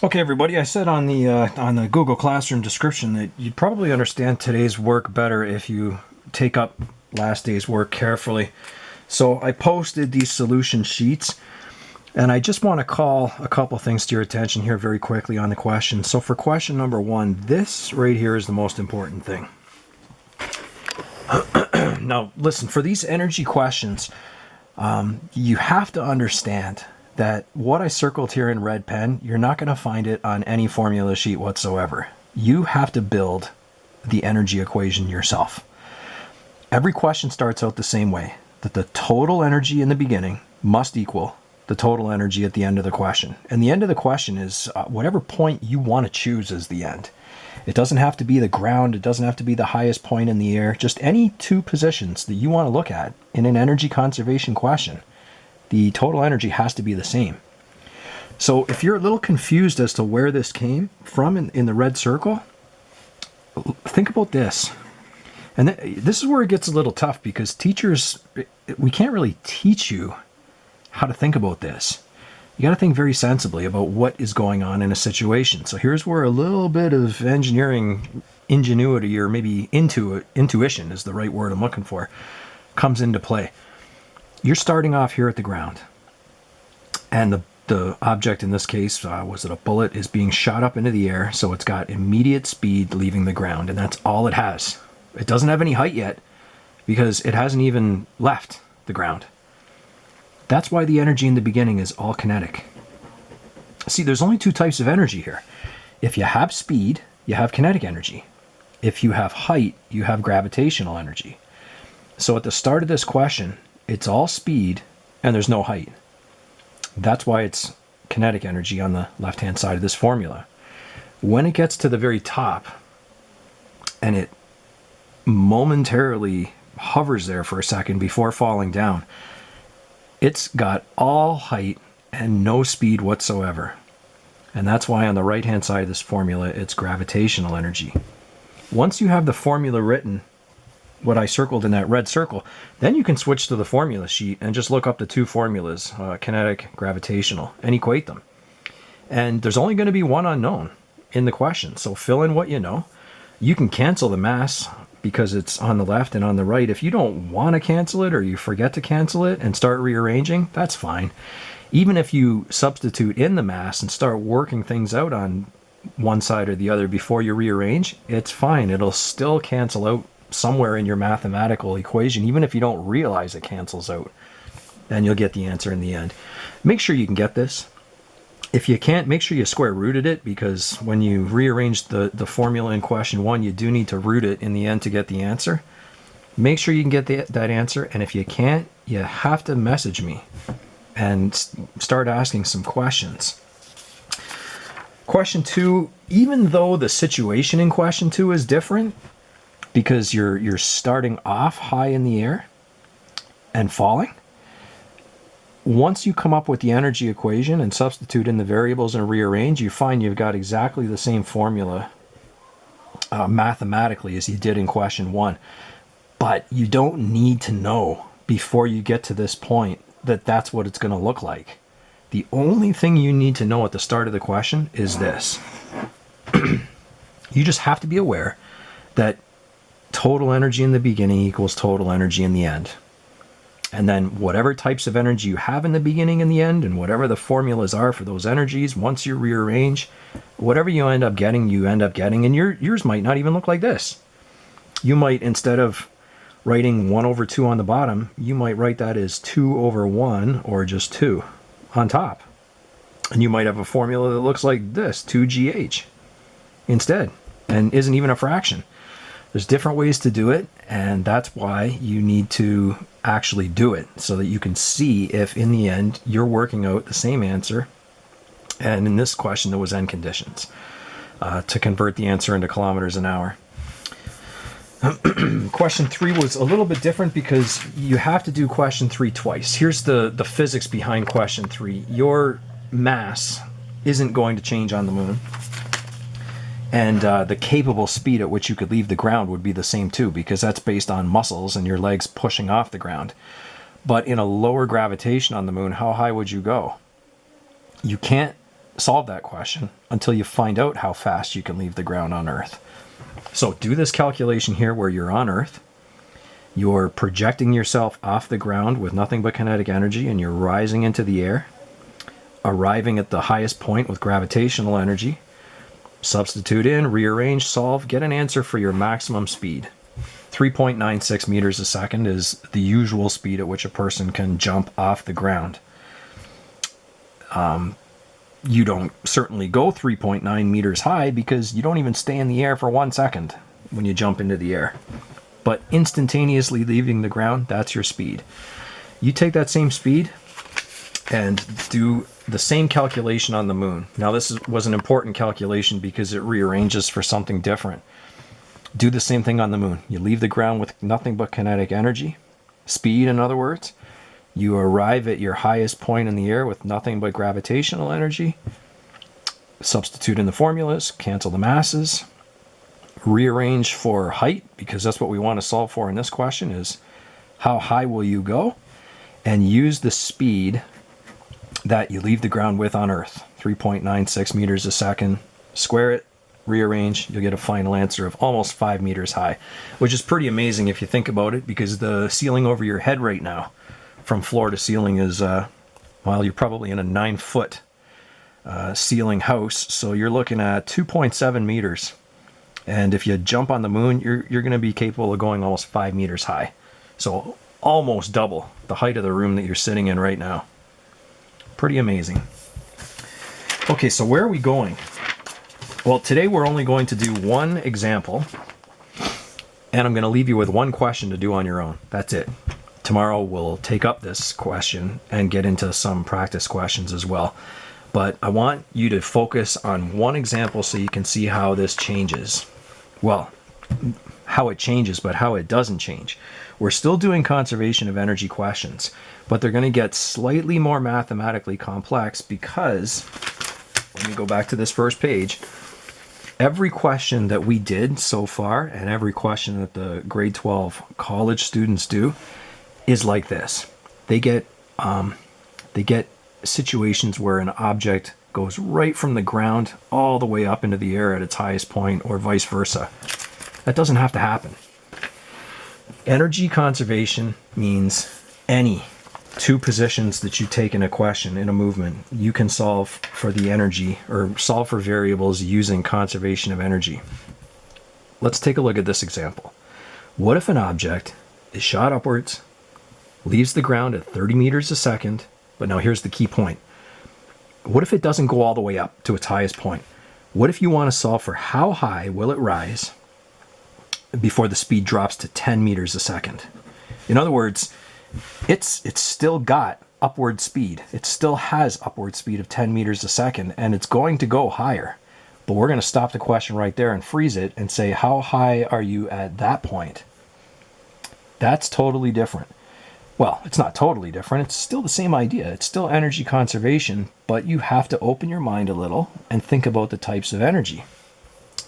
Okay, everybody, I said on the Google Classroom description that you'd probably understand today's work better if you take up last day's work carefully. So I posted these solution sheets, and I just want to call a couple things to your attention here very quickly on the question. So for question number 1, this right here is the most important thing. Now, listen, for these energy questions, you have to understand that what I circled here in red pen, you're not going to find it on any formula sheet whatsoever. You have to build the energy equation yourself. Every question starts out the same way, that the total energy in the beginning must equal the total energy at the end of the question. And the end of the question is whatever point you want to choose as the end. It doesn't have to be the ground. It doesn't have to be the highest point in the air. Just any two positions that you want to look at in an energy conservation question. The total energy has to be the same. So if you're a little confused as to where this came from in the red circle, think about this. And this is where it gets a little tough, because teachers, we can't really teach you how to think about this. You got to think very sensibly about what is going on in a situation. So here's where a little bit of engineering ingenuity, or maybe intuition is the right word I'm looking for, comes into play. You're starting off here at the ground, and the object in this case, was it a bullet, is being shot up into the air, so it's got immediate speed leaving the ground, and that's all it has. It doesn't have any height yet, because it hasn't even left the ground. That's why the energy in the beginning is all kinetic. See, there's only two types of energy here. If you have speed, you have kinetic energy. If you have height, you have gravitational energy. So at the start of this question, it's all speed and there's no height. That's why it's kinetic energy on the left-hand side of this formula. When it gets to the very top and it momentarily hovers there for a second before falling down, it's got all height and no speed whatsoever. And that's why on the right-hand side of this formula, it's gravitational energy. Once you have the formula written, what I circled in that red circle, then you can switch to the formula sheet and just look up the two formulas, kinetic, gravitational, and equate them. And there's only going to be one unknown in the question, so fill in what you know. You can cancel the mass because it's on the left and on the right. If you don't want to cancel it, or you forget to cancel it and start rearranging, that's fine. Even if you substitute in the mass and start working things out on one side or the other before you rearrange, it's fine. It'll still cancel out somewhere in your mathematical equation. Even if you don't realize it cancels out, then you'll get the answer in the end. Make sure you can get this. If you can't, make sure you square rooted it, because when you rearrange the formula in question 1, you do need to root it in the end to get the answer. Make sure you can get that answer, and if you can't, you have to message me and start asking some questions. Question 2, even though the situation in question 2 is different, because you're starting off high in the air and falling, once you come up with the energy equation and substitute in the variables and rearrange, you find you've got exactly the same formula mathematically as you did in question 1. But you don't need to know before you get to this point that that's what it's going to look like. The only thing you need to know at the start of the question is this. You just have to be aware that total energy in the beginning equals total energy in the end. And then whatever types of energy you have in the beginning and the end, and whatever the formulas are for those energies, once you rearrange, whatever you end up getting, and yours might not even look like this. You might, instead of writing 1 over 2 on the bottom, you might write that as 2 over 1, or just 2 on top. And you might have a formula that looks like this, 2GH, instead, and isn't even a fraction. There's different ways to do it, and that's why you need to actually do it, so that you can see if in the end you're working out the same answer. And in this question, there was N conditions to convert the answer into kilometers an hour. Question 3 was a little bit different, because you have to do question 3 twice. Here's the physics behind question 3. Your mass isn't going to change on the moon. And the capable speed at which you could leave the ground would be the same too, because that's based on muscles and your legs pushing off the ground. But in a lower gravitation on the moon, how high would you go? You can't solve that question until you find out how fast you can leave the ground on Earth. So do this calculation here where you're on Earth. You're projecting yourself off the ground with nothing but kinetic energy, and you're rising into the air, arriving at the highest point with gravitational energy. Substitute in, rearrange, solve, get an answer for your maximum speed. 3.96 meters a second is the usual speed at which a person can jump off the ground. You don't certainly go 3.9 meters high because you don't even stay in the air for 1 second when you jump into the air. But instantaneously leaving the ground, that's your speed. You take that same speed and do the same calculation on the moon. Now was an important calculation because it rearranges for something different. Do the same thing on the moon. You leave the ground with nothing but kinetic energy, speed in other words. You arrive at your highest point in the air with nothing but gravitational energy. Substitute in the formulas, cancel the masses, rearrange for height, because that's what we want to solve for in this question, is how high will you go? And use the speed that you leave the ground with on Earth, 3.96 meters a second. Square it, rearrange, you'll get a final answer of almost 5 meters high, which is pretty amazing if you think about it, because the ceiling over your head right now, from floor to ceiling, is, well, you're probably in a 9-foot ceiling house, so you're looking at 2.7 meters. And if you jump on the moon, you're going to be capable of going almost 5 meters high. So almost double the height of the room that you're sitting in right now. Pretty amazing. Okay, so where are we going? Well, today we're only going to do one example, and I'm going to leave you with one question to do on your own. That's it. Tomorrow we'll take up this question and get into some practice questions as well. But I want you to focus on one example so you can see how this changes. Well, how it changes, but how it doesn't change. We're still doing conservation of energy questions, but they're going to get slightly more mathematically complex because, let me go back to this first page, every question that we did so far and every question that the grade 12 college students do is like this. They get situations where an object goes right from the ground all the way up into the air at its highest point, or vice versa. That doesn't have to happen. Energy conservation means any two positions that you take in a question, in a movement, you can solve for the energy or solve for variables using conservation of energy. Let's take a look at this example. What if an object is shot upwards, leaves the ground at 30 meters a second, but now here's the key point. What if it doesn't go all the way up to its highest point? What if you want to solve for how high will it rise before the speed drops to 10 meters a second? In other words, it's still got upward speed. It still has upward speed of 10 meters a second, and it's going to go higher. But we're going to stop the question right there and freeze it and say, how high are you at that point? That's totally different. Well, it's not totally different. It's still the same idea. It's still energy conservation, but you have to open your mind a little and think about the types of energy.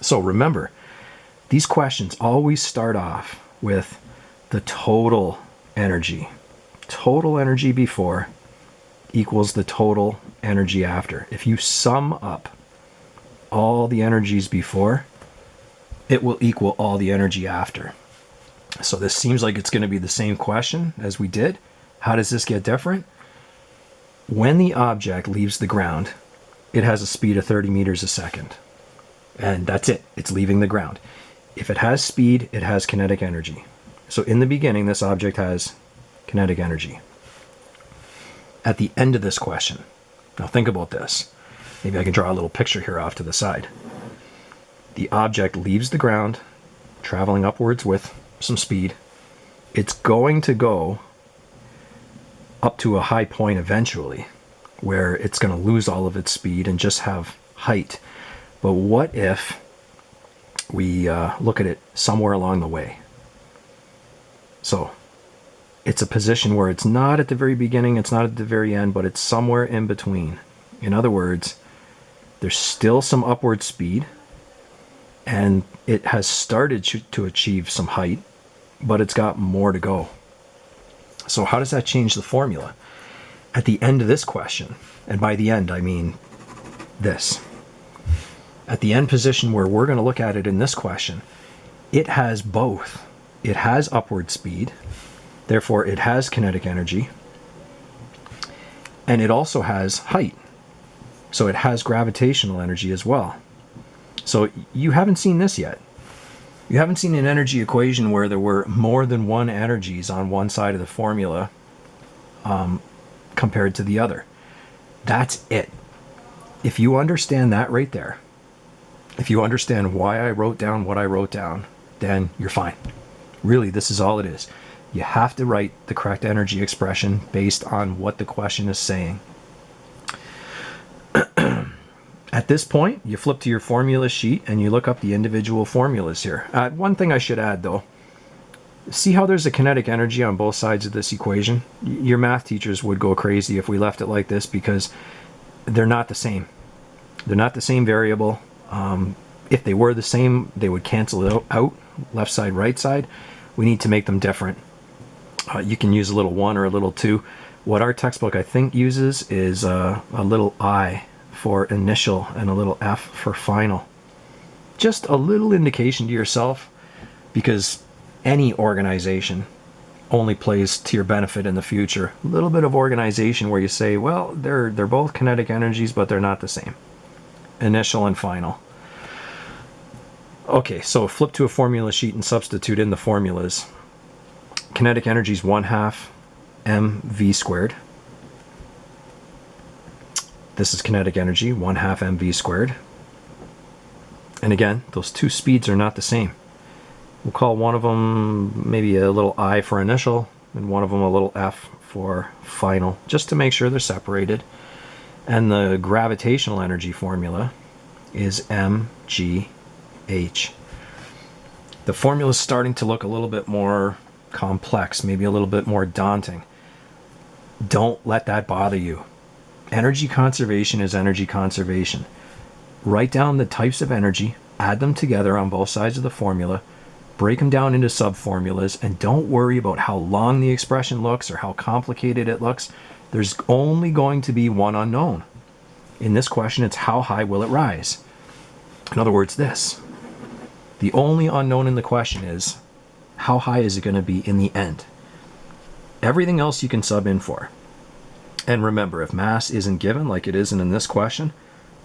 So remember, these questions always start off with the total energy. Total energy before equals the total energy after. If you sum up all the energies before, it will equal all the energy after. So this seems like it's going to be the same question as we did. How does this get different? When the object leaves the ground, it has a speed of 30 meters a second. And that's it. It's leaving the ground. If it has speed, it has kinetic energy. So in the beginning, this object has kinetic energy. At the end of this question, now think about this. Maybe I can draw a little picture here off to the side. The object leaves the ground, traveling upwards with some speed. It's going to go up to a high point eventually where it's going to lose all of its speed and just have height. But what if we look at it somewhere along the way? So it's a position where it's not at the very beginning, it's not at the very end, but it's somewhere in between. In other words, there's still some upward speed, and it has started to achieve some height, but it's got more to go. So how does that change the formula? At the end of this question, and by the end I mean this. At the end position where we're going to look at it in this question, it has both. It has upward speed, therefore it has kinetic energy, and it also has height. So it has gravitational energy as well. So you haven't seen this yet. You haven't seen an energy equation where there were more than one energies on one side of the formula compared to the other. That's it. If you understand that right there, if you understand why I wrote down what I wrote down, then you're fine. Really, this is all it is. You have to write the correct energy expression based on what the question is saying. At this point, you flip to your formula sheet and you look up the individual formulas here. One thing I should add though, see how there's a kinetic energy on both sides of this equation? Your math teachers would go crazy if we left it like this because they're not the same. They're not the same variable. If they were the same, they would cancel it out, left side, right side. We need to make them different. You can use a little 1 or a little 2. What our textbook I think uses is a little I for initial and a little F for final. Just a little indication to yourself, because any organization only plays to your benefit in the future. A little bit of organization where you say, well, they're both kinetic energies, but they're not the same. Initial and final. Okay, so flip to a formula sheet and substitute in the formulas. Kinetic energy is 1/2 mv squared. This is kinetic energy, 1/2 mv squared. And again, those two speeds are not the same. We'll call one of them maybe a little I for initial, and one of them a little F for final, just to make sure they're separated. And the gravitational energy formula is mgh. The formula is starting to look a little bit more complex, maybe a little bit more daunting. Don't let that bother you. Energy conservation is energy conservation. Write down the types of energy, add them together on both sides of the formula, break them down into sub-formulas, and don't worry about how long the expression looks or how complicated it looks. There's only going to be one unknown. In this question, it's how high will it rise? In other words, this. The only unknown in the question is how high is it going to be in the end? Everything else you can sub in for. And remember, if mass isn't given, like it isn't in this question,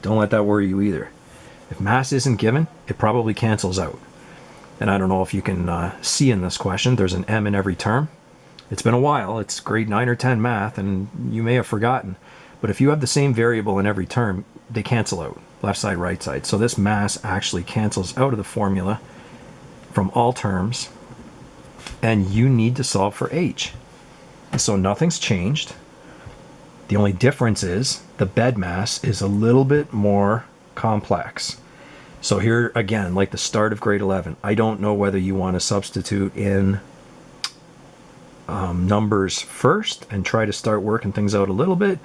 don't let that worry you either. If mass isn't given, it probably cancels out. And I don't know if you can see in this question, there's an m in every term. It's been a while, it's grade 9 or 10 math, and you may have forgotten. But if you have the same variable in every term, they cancel out, left side, right side. So this mass actually cancels out of the formula from all terms, and you need to solve for h. So nothing's changed. The only difference is the bed mass is a little bit more complex. So here again, like the start of grade 11, I don't know whether you want to substitute in numbers first and try to start working things out a little bit,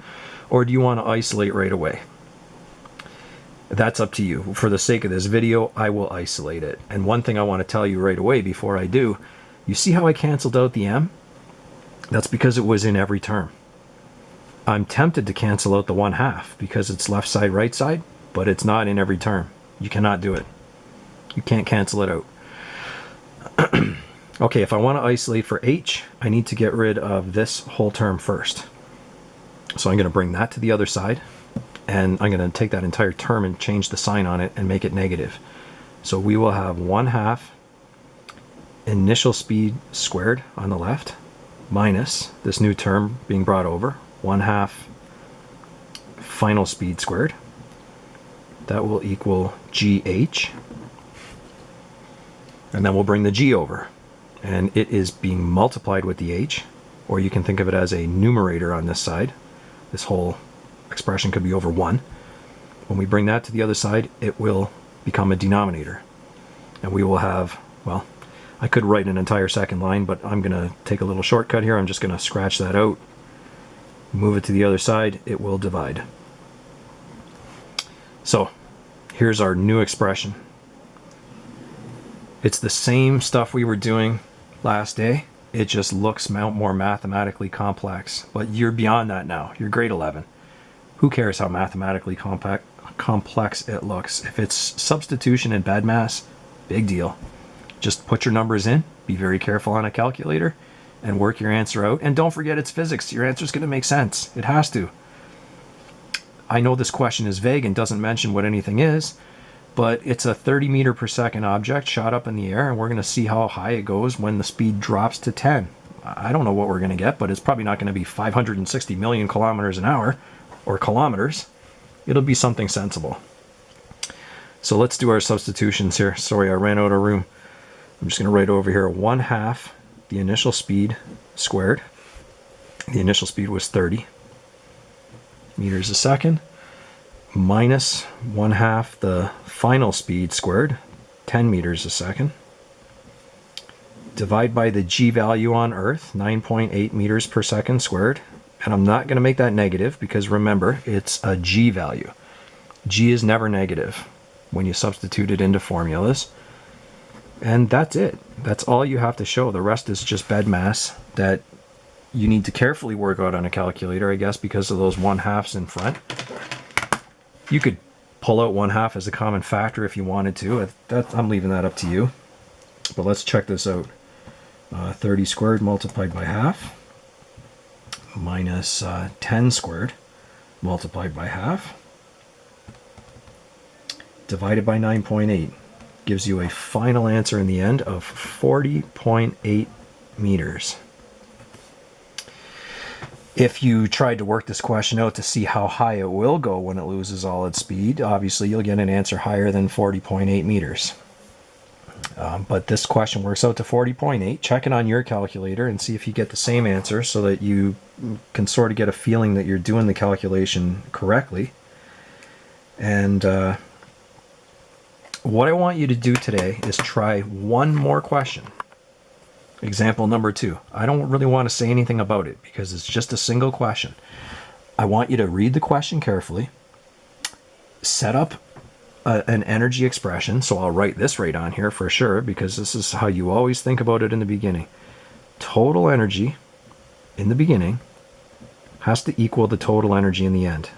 or do you want to isolate right away? That's up to you. For the sake of this video, I will isolate it. And one thing I want to tell you right away before I do, you see how I canceled out the m? That's because it was in every term. I'm tempted to cancel out the 1/2 because it's left side, right side, but it's not in every term. You cannot do it. You can't cancel it out. Okay, if I want to isolate for h, I need to get rid of this whole term first. So I'm going to bring that to the other side, and I'm going to take that entire term and change the sign on it and make it negative. So we will have 1/2 initial speed squared on the left, minus this new term being brought over, 1/2 final speed squared. That will equal GH. And then we'll bring the G over. And it is being multiplied with the H, or you can think of it as a numerator on this side. This whole expression could be over 1. When we bring that to the other side, it will become a denominator. And we will have, well, I could write an entire second line, but I'm going to take a little shortcut here. I'm just going to scratch that out. Move it to the other side, it will divide. So here's our new expression. It's the same stuff we were doing last day. It just looks more mathematically complex. But you're beyond that now. You're grade 11. Who cares how mathematically complex it looks? If it's substitution and bed mass, big deal. Just put your numbers in, be very careful on a calculator, and work your answer out. And don't forget it's physics. Your answer's going to make sense. It has to. I know this question is vague and doesn't mention what anything is, but it's a 30 meter per second object shot up in the air, and we're going to see how high it goes when the speed drops to 10. I don't know what we're going to get, but it's probably not going to be 560 million kilometers an hour, or kilometers. It'll be something sensible. So let's do our substitutions here. Sorry, I ran out of room. I'm just going to write over here 1/2 the initial speed squared. The initial speed was 30 meters a second, minus 1/2 the final speed squared, 10 meters a second. Divide by the g value on Earth, 9.8 meters per second squared. And I'm not going to make that negative because remember, it's a g value. G is never negative when you substitute it into formulas. And that's it. That's all you have to show. The rest is just bed mass that you need to carefully work out on a calculator, I guess, because of those 1/2s in front. You could pull out 1/2 as a common factor if you wanted to. I'm leaving that up to you. But let's check this out. 30 squared multiplied by half minus 10 squared multiplied by half divided by 9.8 gives you a final answer in the end of 40.8 meters. If you tried to work this question out to see how high it will go when it loses all its speed, obviously you'll get an answer higher than 40.8 meters. But this question works out to 40.8. Check it on your calculator and see if you get the same answer so that you can sort of get a feeling that you're doing the calculation correctly. And what I want you to do today is try one more question. Example number 2. I don't really want to say anything about it because it's just a single question. I want you to read the question carefully, set up an energy expression. So I'll write this right on here for sure because this is how you always think about it in the beginning. Total energy in the beginning has to equal the total energy in the end.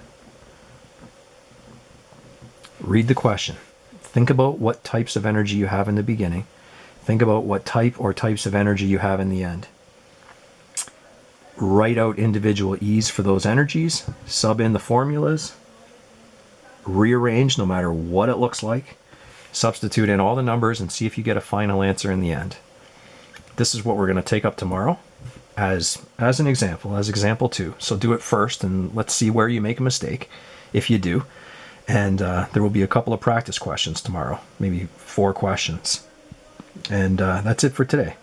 Read the question. Think about what types of energy you have in the beginning. Think about what type or types of energy you have in the end. Write out individual E's for those energies. Sub in the formulas. Rearrange no matter what it looks like. Substitute in all the numbers and see if you get a final answer in the end. This is what we're going to take up tomorrow as an example, as example 2. So do it first and let's see where you make a mistake, if you do. And there will be a couple of practice questions tomorrow, maybe 4 questions. And that's it for today.